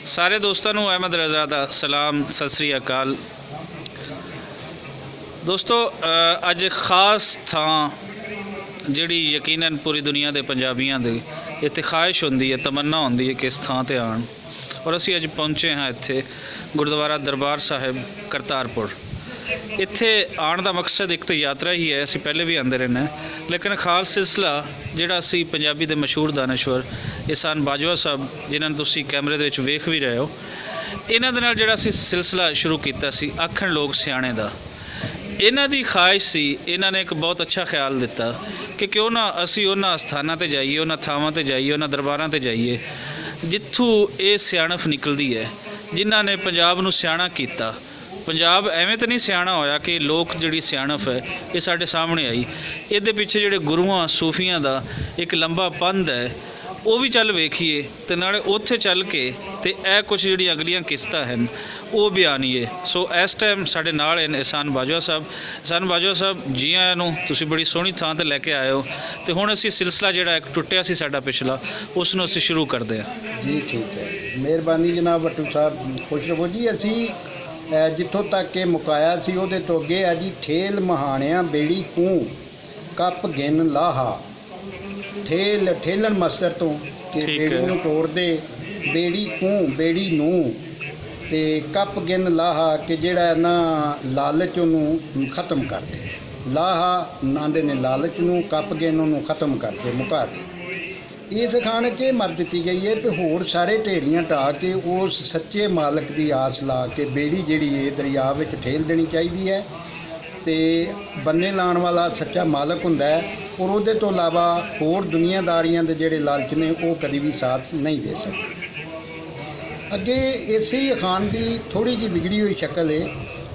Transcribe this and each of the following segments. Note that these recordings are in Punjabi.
सारे दोस्तों को अहमद रज़ा दा सलाम सत श्री अकाल। दोस्तों अज खास थां जिहड़ी यकीनन पूरी दुनिया के पंजाबियों की इत्थे ख्वाहिश होंदी है, तमन्ना होंदी है कि इस थां ते आण, और असी अज पहुँचे हाँ इत्थे गुरुद्वारा दरबार साहिब करतारपुर। इत्थे आने का मकसद एक तो यात्रा ही है, असी पहले भी आते रहने, लेकिन खास सिलसिला जिहड़ा असी पंजाबी के मशहूर दानश्वर एहसान बाजवा साहब जिन्होंने तुसी कैमरे दे विच वेख भी रहे हो, इन्हां दे नाल जिहड़ा असी सिलसिला शुरू किया सी आखण लोग सियाणे दा। इन्हां दी ख्वाहिश सी, इन्हां ने एक बहुत अच्छा ख्याल दिता कि क्यों ना असी उन्हां स्थानां ते जाइए, उन्हां थावां ते जाइए, उन्हां दरबारां ते जाइए जित्थों ये सियाणफ निकलदी है, जिन्हां ने पंजाब नूं सियाणा कीता। पंजाब एवें तो नहीं सियाणा होया कि लोक जिहड़ी सियाणफ है ये साडे सामने आई, इहदे पिछे जिहड़े गुरुआं सूफियां दा एक लंबा पंध है वो भी चल वेखीए, तो नाले उत्थे चल के ते ए कुछ जिहड़ी अगलियां किस्तां हैं वो बयानीए। सो इस टाइम साडे नाल हैं एहसान बाजवा साहब। एहसान बाजवा साहब जी आयां नूं, तुसीं बड़ी सोहणी थां ते लैके आए हो, तो हुण असीं सिलसिला जिहड़ा एक टुटिया सी साडा पिछला उस नूं असीं शुरू करदे हां जी। ठीक है, मेहरबानी जनाब भट्टू साहब, खुश रहो जी। असी जिੱਥੋਂ तक के मुकाया सी ਉਹਦੇ ਤੋਂ ਅੱਗੇ ਹੈ जी। ठेल महाणिया बेड़ी कूं कप गिन लाहा। ठेल ठेलन मस्तर तो कि बेड़ी नूं तोड़ दे, बेड़ी कूं बेड़ी नूं ते कप गिन लाहा कि ਜਿਹੜਾ ना लालच ਉਹਨੂੰ ख़त्म कर दे। लाहा आंदे ने लालच ਨੂੰ, कप गिन ਉਹਨੂੰ ख़त्म कर दे, मुका दे। इस खान के मर दी गई है कि होर सारे ढेरियां ढा के उस सच्चे मालक की आस ला के बेड़ी जिहड़ी है दरिया में ठेल देनी चाहिए है। तो बन्ने लाने वाला सच्चा मालक हुंदा है, और उहदे तो इलावा होर दुनियादारियां दे जिहड़े लालच ने वो कभी भी साथ नहीं दे सकते। अगे इसे ही अखान की थोड़ी जी बिगड़ी हुई शक्ल है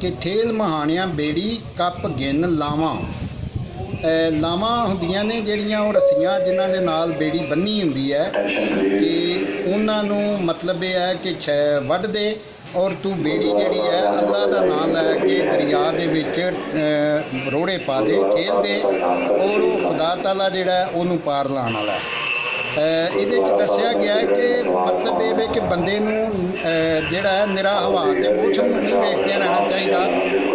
कि ठेल महाणिया बेड़ी कप गिन लावां। लावां हुंदियां ने जिहड़ियां वो रस्सियां जिन्हां दे नाल बेड़ी बन्नी हुंदी है कि उन्हां नूं मतलब यह है कि वढ दे और तू बेड़ी जिहड़ी है अल्लाह दा नाम लै के दरिया दे विच रोड़े पा दे, ठेल दे, और खुदा ताला जिहड़ा उहनूं पार लाण वाला है। ਇਹਦੇ 'ਚ ਦੱਸਿਆ ਗਿਆ ਕਿ ਮਤਲਬ ਇਹ ਵੇ ਕਿ ਬੰਦੇ ਨੂੰ ਜਿਹੜਾ ਨਿਰਾ ਹਵਾ ਤੇ ਮੌਸਮ ਨੂੰ ਨਹੀਂ ਵੇਖਦਿਆਂ ਰਹਿਣਾ ਚਾਹੀਦਾ,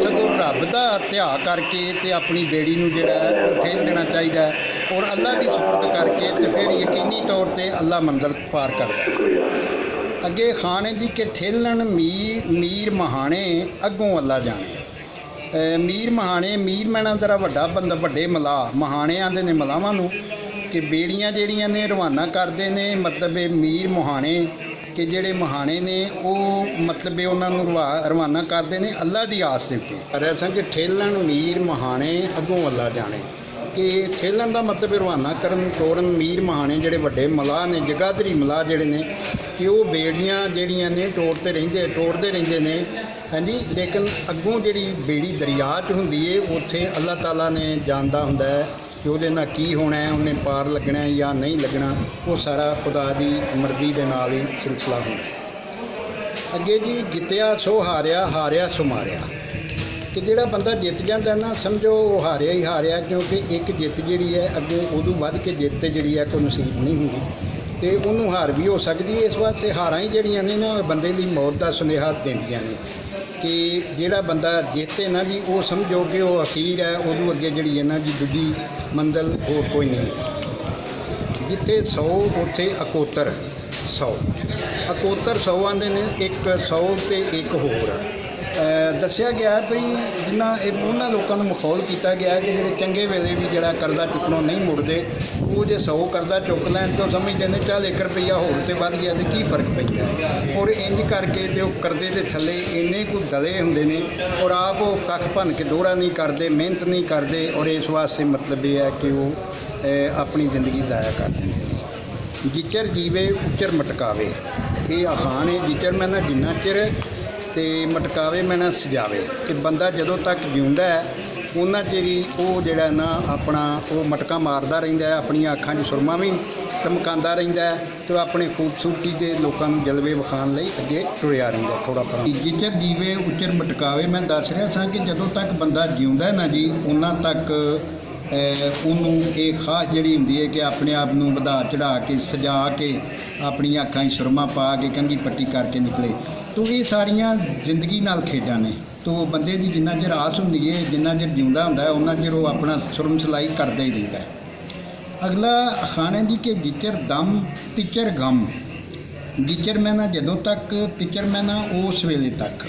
ਸਗੋਂ ਰੱਬ ਦਾ ਧਿਆ ਕਰਕੇ ਤੇ ਆਪਣੀ ਬੇੜੀ ਨੂੰ ਜਿਹੜਾ ਉਹ ਠੇਲ ਦੇਣਾ ਚਾਹੀਦਾ, ਔਰ ਅੱਲਾ ਦੀ ਸੁਪਰਦ ਕਰਕੇ ਤੇ ਫਿਰ ਯਕੀਨੀ ਤੌਰ ਤੇ ਅੱਲਾ ਮੰਜ਼ਿਲ ਪਾਰ ਕਰਦਾ। ਅੱਗੇ ਖਾਨ ਹੈ ਜੀ ਕਿ ਠੇਲਣ ਮੀਰ ਮਹਾਣੇ ਅੱਗੋਂ ਅੱਲਾ ਜਾਣੇ। ਮੀਰ ਮਹਾਣੇ, ਮੀਰ ਮੈਨਾਂ ਜ਼ਰਾ ਵੱਡਾ ਬੰਦਾ, ਵੱਡੇ ਮਲਾਹ, ਮਹਾਣੇ ਆਂਦੇ ਨੇ ਮਲਾਵਾਂ ਨੂੰ कि बेड़ियां जिहड़ियां ने रवाना करते हैं, मतलब मीर मुहाने कि जिहड़े महाने ने वो मतलब उन्होंने रवाना करते हैं अल्लाह की आस के उत्ते। पर असां कि ठेलन मीर महाने अगों अल्लाह जाने, कि ठेलन का मतलब रवाना करन तोड़न मीर महाने जिहड़े वड्डे मलाह ने, जगाधरी मलाह जिहड़े ने, कि वो बेड़ियां जिहड़ियां ने टोड़ते रहिंदे ने। हाँ जी, लेकिन अगों जिहड़ी बेड़ी दरिया च हुंदी है उत्थे अल्लाह ताला ने जानदा हुंदा है कि ਉਹਦੇ ਨਾਲ ਕੀ ਹੋਣਾ है, उन्हें पार लगना है या नहीं लगना, वो सारा खुदा की मर्जी के नाल ही सिलसिला होंदा है। अगे जी जितया सो हारिया, हारिया सो मारिया, कि जिहड़ा बंदा जित जाता ना समझो वो हारिया ही हारिया, क्योंकि एक जित जिहड़ी है अगों उदों वध के जित जिहड़ी है कोई नसीब नहीं हुंदी, तो उन्होंने हार भी हो सकती है। इस वास्ते हारां ही जिहड़ियां ने ना बंदे लई मौत का सुनेहा दिंदियां ने, कि जिहड़ा बंदा जिते ना जी वो समझो कि वो अखीर है, उदों अगे जिहड़ी है ना जी दूजी मंजिल होर कोई नहीं। जिथे 100 उत्थे अकोतर 100, अकोतर 100 आंदे ने, एक 100 ते एक होर दस्सिया गया भई जिन्ना उन्होंने लोगों को मखौल किया गया कि जो चंगे वेले भी जरा करदा चुकनों नहीं मुड़ते, वो जो 100 करदा चुक लैन तो समझते हैं चल 1 रुपया होर तो वध गया तो की फर्क पैंदा, और इंज करके जो करदे दे थल्ले इन्ने कुछ दले हुंदे ने, और आप वो कख भन के दोहरा नहीं करते, मेहनत नहीं करते, और इस वास्ते मतलब ये है कि वो अपनी जिंदगी ज़ाया कर देंगे। जिचर जीवे उचर मटकावे, ये अखान है। जिचर मैं ना जिन्ना चिर ते मटकावे मैं ना सजावे, कि बंदा जदों तक जिउंदा है उन्ना चिर ही वो जिहड़ा ना अपना वो मटका मारदा रहिंदा है, अपनी अखां 'च सुरमा भी चमकांदा रहिंदा है, तो अपनी खूबसूरती के लोगों को जलवे विखाण लई अगे टुरिया रहिंदा थोड़ा पर। जिचर जीवे उचर मटकावे, मैं दस रहा सा कि जदों तक बंदा जिउंदा है ना जी उन्ना तक ਉਹਨੂੰ ਇਹ ਖਾਸ ਜਿਹੜੀ ਹੁੰਦੀ ਹੈ ਕਿ ਆਪਣੇ ਆਪ ਨੂੰ ਵਧਾ ਚੜਾ ਕੇ ਸਜਾ ਕੇ ਆਪਣੀਆਂ ਅੱਖਾਂ 'ਚ ਸੁਰਮਾ ਪਾ ਕੇ ਕੰਘੀ ਪੱਟੀ ਕਰਕੇ ਨਿਕਲੇ। ਤੋ ਇਹ ਸਾਰੀਆਂ ਜ਼ਿੰਦਗੀ ਨਾਲ ਖੇਡਾਂ ਨੇ। ਤੋ ਬੰਦੇ ਦੀ ਜਿੰਨਾ ਚਿਰ ਆਸ ਹੁੰਦੀ ਹੈ, ਜਿੰਨਾ ਚਿਰ ਜਿਉਂਦਾ ਹੁੰਦਾ ਹੈ, ਉਹਨਾਂ ਚਿਰ ਉਹ ਆਪਣਾ ਸੁਰਮ ਸਿਲਾਈ ਕਰਦਾ ਹੀ ਰਹਿੰਦਾ ਹੈ। ਅਗਲਾ ਅਖਾਣ ਹੈ ਜੀ ਕਿ ਜਿਚਰ ਦਮ ਤਿਚਰ ਗਮ। ਜਿਚਰ ਮਹੀਨਾ ਜਦੋਂ ਤੱਕ, ਤਿਚਰ ਮਹੀਨਾ ਉਸ ਵੇਲੇ ਤੱਕ,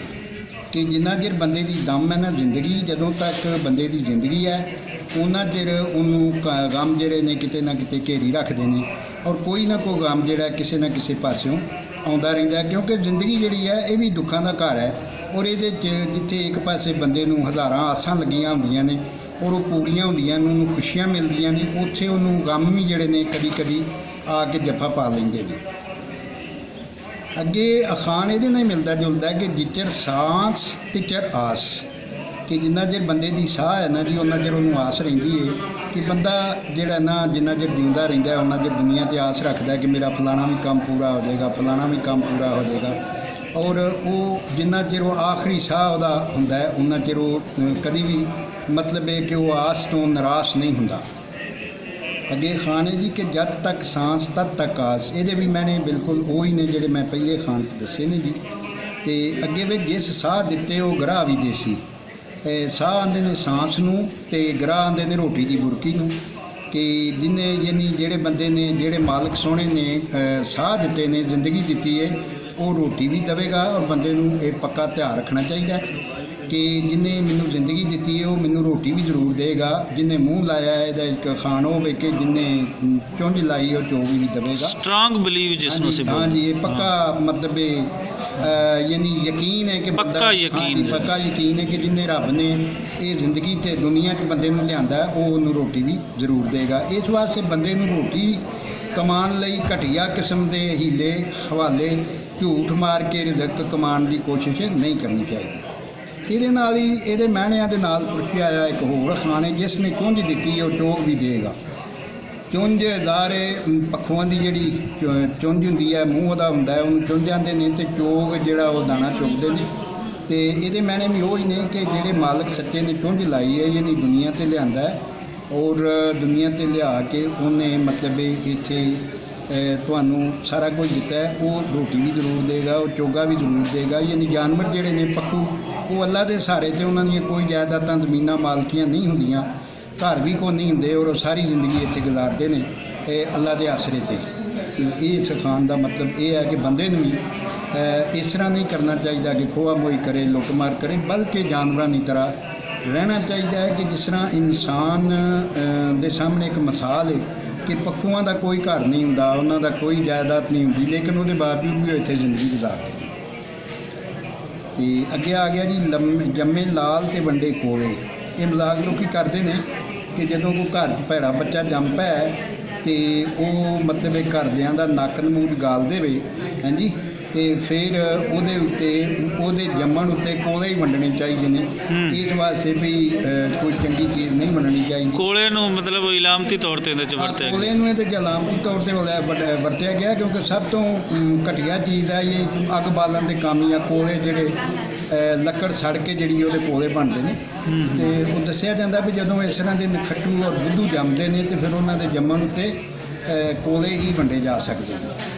ਕਿ ਜਿੰਨਾ ਚਿਰ ਬੰਦੇ ਦੀ ਦਮ ਹੈ ਨਾ ਜ਼ਿੰਦਗੀ, ਜਦੋਂ ਤੱਕ ਬੰਦੇ ਦੀ ਜ਼ਿੰਦਗੀ ਹੈ ਉਹਨਾਂ ਚਿਰ ਉਹਨੂੰ ਗਮ ਜਿਹੜੇ ਨੇ ਕਿਤੇ ਨਾ ਕਿਤੇ ਘੇਰੀ ਰੱਖਦੇ ਨੇ, ਔਰ ਕੋਈ ਨਾ ਕੋਈ ਗਮ ਜਿਹੜਾ ਕਿਸੇ ਨਾ ਕਿਸੇ ਪਾਸਿਓਂ ਆਉਂਦਾ ਰਹਿੰਦਾ, ਕਿਉਂਕਿ ਜ਼ਿੰਦਗੀ ਜਿਹੜੀ ਹੈ ਇਹ ਵੀ ਦੁੱਖਾਂ ਦਾ ਘਰ ਹੈ। ਔਰ ਇਹਦੇ 'ਚ ਜਿੱਥੇ ਇੱਕ ਪਾਸੇ ਬੰਦੇ ਨੂੰ ਹਜ਼ਾਰਾਂ ਆਸਾਂ ਲੱਗੀਆਂ ਹੁੰਦੀਆਂ ਨੇ ਔਰ ਉਹ ਪੂਰੀਆਂ ਹੁੰਦੀਆਂ ਨੇ, ਉਹਨੂੰ ਖੁਸ਼ੀਆਂ ਮਿਲਦੀਆਂ ਨੇ, ਉੱਥੇ ਉਹਨੂੰ ਗਮ ਵੀ ਜਿਹੜੇ ਨੇ ਕਦੀ ਕਦੀ ਆ ਕੇ ਜੱਫਾ ਪਾ ਲੈਂਦੇ ਨੇ। ਅੱਗੇ ਅਖਾਣ ਇਹਦੇ ਨਾਲ ਮਿਲਦਾ ਜੁਲਦਾ ਕਿ ਜਿਚਰ ਸਾਂਸ ਤਿਚਰ ਆਸ, ਕਿ ਜਿੰਨਾ ਚਿਰ ਬੰਦੇ ਦੀ ਸਾਹ ਹੈ ਨਾ ਜੀ, ਉਹਨਾਂ ਚਿਰ ਉਹਨੂੰ ਆਸ ਰਹਿੰਦੀ ਹੈ ਕਿ ਬੰਦਾ ਜਿਹੜਾ ਨਾ ਜਿੰਨਾ ਚਿਰ ਜਿਉਂਦਾ ਰਹਿੰਦਾ ਉਹਨਾਂ ਚਿਰ ਦੁਨੀਆ 'ਤੇ ਆਸ ਰੱਖਦਾ ਕਿ ਮੇਰਾ ਫਲਾਣਾ ਵੀ ਕੰਮ ਪੂਰਾ ਹੋ ਜਾਏਗਾ, ਫਲਾਣਾ ਵੀ ਕੰਮ ਪੂਰਾ ਹੋ ਜਾਏਗਾ। ਔਰ ਉਹ ਜਿੰਨਾ ਚਿਰ ਉਹ ਆਖਰੀ ਸਾਹ ਉਹਦਾ ਹੁੰਦਾ ਹੈ ਉਹਨਾਂ ਚਿਰ ਉਹ ਕਦੀ ਵੀ ਮਤਲਬ ਹੈ ਕਿ ਉਹ ਆਸ ਤੋਂ ਨਿਰਾਸ਼ ਨਹੀਂ ਹੁੰਦਾ। ਅੱਗੇ ਖਾਣ ਹੈ ਜੀ ਕਿ ਜਦ ਤੱਕ ਸਾਂਸ ਤਦ ਤੱਕ ਆਸ। ਇਹਦੇ ਵੀ ਮੈਨੇ ਬਿਲਕੁਲ ਉਹੀ ਨੇ ਜਿਹੜੇ ਮੈਂ ਪਹਿਲੇ ਖਾਣ 'ਚ ਦੱਸੇ ਨੇ ਜੀ। ਅਤੇ ਅੱਗੇ ਵੀ ਜਿਸ ਸਾਹ ਦਿੱਤੇ ਉਹ ਗਰਾਹ ਵੀ ਦੇਸੀ। ਸਾਹ ਆਉਂਦੇ ਨੇ ਸਾਂਸ ਨੂੰ ਅਤੇ ਗਰਾਹ ਆਉਂਦੇ ਨੇ ਰੋਟੀ ਦੀ ਬੁਰਕੀ ਨੂੰ। ਕਿ ਜਿਹਨੇ ਯਾਨੀ ਜਿਹੜੇ ਬੰਦੇ ਨੇ, ਜਿਹੜੇ ਮਾਲਕ ਸੋਹਣੇ ਨੇ ਸਾਹ ਦਿੱਤੇ ਨੇ, ਜ਼ਿੰਦਗੀ ਦਿੱਤੀ ਹੈ, ਉਹ ਰੋਟੀ ਵੀ ਦੇਵੇਗਾ। ਔਰ ਬੰਦੇ ਨੂੰ ਇਹ ਪੱਕਾ ਧਿਆਨ ਰੱਖਣਾ ਚਾਹੀਦਾ ਕਿ ਜਿਹਨੇ ਮੈਨੂੰ ਜ਼ਿੰਦਗੀ ਦਿੱਤੀ ਹੈ ਉਹ ਮੈਨੂੰ ਰੋਟੀ ਵੀ ਜ਼ਰੂਰ ਦੇਗਾ। ਜਿਹਨੇ ਮੂੰਹ ਲਾਇਆ ਹੈ ਇਹਦਾ ਇੱਕ ਖਾਣ ਹੋਵੇ ਕਿ ਜਿਹਨੇ ਚੁੰਝ ਲਾਈ ਉਹ ਚੋਗੀ ਵੀ ਦੇਵੇਗਾ। ਸਟਰੋਂਗ ਬਿਲੀਵ ਜਿਸ ਨੂੰ ਅਸੀਂ ਹਾਂਜੀ, ਇਹ ਪੱਕਾ ਮਤਲਬ ਯਾਨੀ ਯਕੀਨ ਹੈ ਕਿ ਪੱਕਾ ਯਕੀਨ ਹੈ ਕਿ ਜਿਹਨੇ ਰੱਬ ਨੇ ਇਹ ਜ਼ਿੰਦਗੀ ਤੇ ਦੁਨੀਆ 'ਚ ਬੰਦੇ ਨੂੰ ਲਿਆਂਦਾ ਉਹ ਉਹਨੂੰ ਰੋਟੀ ਵੀ ਜ਼ਰੂਰ ਦੇਗਾ। ਇਸ ਵਾਸਤੇ ਬੰਦੇ ਨੂੰ ਰੋਟੀ ਕਮਾਉਣ ਲਈ ਘਟੀਆ ਕਿਸਮ ਦੇ ਹੀਲੇ ਹਵਾਲੇ ਝੂਠ ਮਾਰ ਕੇ ਰਿਜ਼ਕ ਕਮਾਉਣ ਦੀ ਕੋਸ਼ਿਸ਼ ਨਹੀਂ ਕਰਨੀ ਚਾਹੀਦੀ। ਇਹਦੇ ਨਾਲ ਹੀ ਇਹਦੇ ਮਹਿਣਿਆਂ ਦੇ ਨਾਲ ਪੁੱਛਿਆ ਆਇਆ ਇੱਕ ਹੋਰ ਖਾਣੇ, ਜਿਸ ਨੇ ਚੁੰਝ ਦਿੱਤੀ ਉਹ ਚੋਗ ਵੀ ਦੇਗਾ। ਚੁੰਝ ਜ਼ਾਰੇ ਪੱਖੋਆਂ ਦੀ ਜਿਹੜੀ ਚੁੰਝ ਹੁੰਦੀ ਹੈ, ਮੂੰਹ ਉਹਦਾ ਹੁੰਦਾ ਹੈ, ਉਹਨੂੰ ਚੁੰਝ ਜਾਂਦੇ ਨੇ, ਅਤੇ ਚੋਗ ਜਿਹੜਾ ਉਹ ਦਾਣਾ ਚੁਗਦੇ ਨੇ। ਅਤੇ ਇਹਦੇ ਮੈਨੇ ਵੀ ਉਹੀ ਨੇ ਕਿ ਜਿਹੜੇ ਮਾਲਕ ਸੱਚੇ ਨੇ ਚੁੰਝ ਲਾਈ ਹੈ, ਯਾਨੀ ਦੁਨੀਆ 'ਤੇ ਲਿਆਂਦਾ ਹੈ, ਔਰ ਦੁਨੀਆ 'ਤੇ ਲਿਆ ਕੇ ਉਹਨੇ ਮਤਲਬ ਇੱਥੇ ਤੁਹਾਨੂੰ ਸਾਰਾ ਕੁਝ ਦਿੱਤਾ ਹੈ, ਉਹ ਰੋਟੀ ਵੀ ਜ਼ਰੂਰ ਦੇਗਾ, ਉਹ ਚੋਗਾ ਵੀ ਜ਼ਰੂਰ ਦੇਗਾ। ਯਾਨੀ ਜਾਨਵਰ ਜਿਹੜੇ ਨੇ ਪੱਖੂ, ਉਹ ਅੱਲਾ ਦੇ ਸਹਾਰੇ 'ਤੇ ਉਹਨਾਂ ਦੀਆਂ ਕੋਈ ਜਾਇਦਾਦਾਂ ਜ਼ਮੀਨਾਂ ਮਾਲਕੀਆਂ ਨਹੀਂ ਹੁੰਦੀਆਂ, ਘਰ ਵੀ ਕੋਈ ਨਹੀਂ ਹੁੰਦੇ, ਔਰ ਉਹ ਸਾਰੀ ਜ਼ਿੰਦਗੀ ਇੱਥੇ ਗੁਜ਼ਾਰਦੇ ਨੇ ਇਹ ਅੱਲਾ ਦੇ ਆਸਰੇ 'ਤੇ। ਇਹ ਸਿਖਾਉਣ ਦਾ ਮਤਲਬ ਇਹ ਹੈ ਕਿ ਬੰਦੇ ਨੂੰ ਵੀ ਇਸ ਤਰ੍ਹਾਂ ਨਹੀਂ ਕਰਨਾ ਚਾਹੀਦਾ ਕਿ ਖੋਆ ਮੋਈ ਕਰੇ, ਲੁੱਟਮਾਰ ਕਰੇ, ਬਲਕਿ ਜਾਨਵਰਾਂ ਦੀ ਤਰ੍ਹਾਂ ਰਹਿਣਾ ਚਾਹੀਦਾ ਹੈ। ਕਿ ਜਿਸ ਤਰ੍ਹਾਂ ਇਨਸਾਨ ਦੇ ਸਾਹਮਣੇ ਇੱਕ ਮਿਸਾਲ ਹੈ ਕਿ ਪੱਖੂਆਂ ਦਾ ਕੋਈ ਘਰ ਨਹੀਂ ਹੁੰਦਾ, ਉਹਨਾਂ ਦਾ ਕੋਈ ਜਾਇਦਾਦ ਨਹੀਂ ਹੁੰਦੀ, ਲੇਕਿਨ ਉਹਦੇ ਬਾਵਜੂਦ ਵੀ ਉਹ ਇੱਥੇ ਜ਼ਿੰਦਗੀ ਗੁਜ਼ਾਰਦੇ ਨੇ। ਅਤੇ ਅੱਗੇ ਆ ਗਿਆ ਜੀ ਜੰਮੇ ਲਾਲ ਅਤੇ ਵੰਡੇ ਕੋਲੇ। ਇਹ ਮਜ਼ਾਕ ਲੋਕ ਕਰਦੇ ਨੇ ਕਿ ਜਦੋਂ ਕੋਈ ਘਰ 'ਚ ਭੈੜਾ ਬੱਚਾ ਜੰਮ ਪਿਆ ਅਤੇ ਉਹ ਮਤਲਬ ਇਹ ਘਰਦਿਆਂ ਦਾ ਨੱਕ ਨਮੂਦ ਗਾਲ ਦੇਵੇ, ਹਾਂਜੀ, ਅਤੇ ਫਿਰ ਉਹਦੇ ਉੱਤੇ ਉਹਦੇ ਜੰਮਣ ਉੱਤੇ ਕੋਲੇ ਹੀ ਵੰਡਣੇ ਚਾਹੀਦੇ ਨੇ। ਇਸ ਵਾਸਤੇ ਵੀ ਕੋਈ ਚੰਗੀ ਚੀਜ਼ ਨਹੀਂ ਵੰਡਣੀ ਚਾਹੀਦੀ। ਕੋਲੇ ਨੂੰ ਮਤਲਬ ਇਲਾਮਤੀ ਤੌਰ 'ਤੇ ਇਹਦੇ 'ਚ ਵਰਤਿਆ ਗਿਆ। ਕੋਲੇ ਨੂੰ ਇਹਦੇ 'ਚ ਇਲਾਮਤੀ ਤੌਰ 'ਤੇ ਵਰਤਿਆ ਗਿਆ, ਕਿਉਂਕਿ ਸਭ ਤੋਂ ਘਟੀਆ ਚੀਜ਼ ਹੈ ਇਹ ਅੱਗ ਬਾਲਣ ਦੇ ਕੰਮ ਆ ਕੋਲੇ, ਜਿਹੜੇ ਲੱਕੜ ਸੜ ਕੇ ਜਿਹੜੀ ਉਹਦੇ ਕੋਲੇ ਬਣਦੇ ਨੇ। ਅਤੇ ਉਹ ਦੱਸਿਆ ਜਾਂਦਾ ਵੀ ਜਦੋਂ ਇਸ ਤਰ੍ਹਾਂ ਦੇ ਨਖੱਟੂ ਔਰ ਬੁੱਧੂ ਜੰਮਦੇ ਨੇ ਅਤੇ ਫਿਰ ਉਹਨਾਂ ਦੇ ਜੰਮਣ ਉੱਤੇ ਕੋਲੇ ਹੀ ਵੰਡੇ ਜਾ ਸਕਦੇ ਨੇ।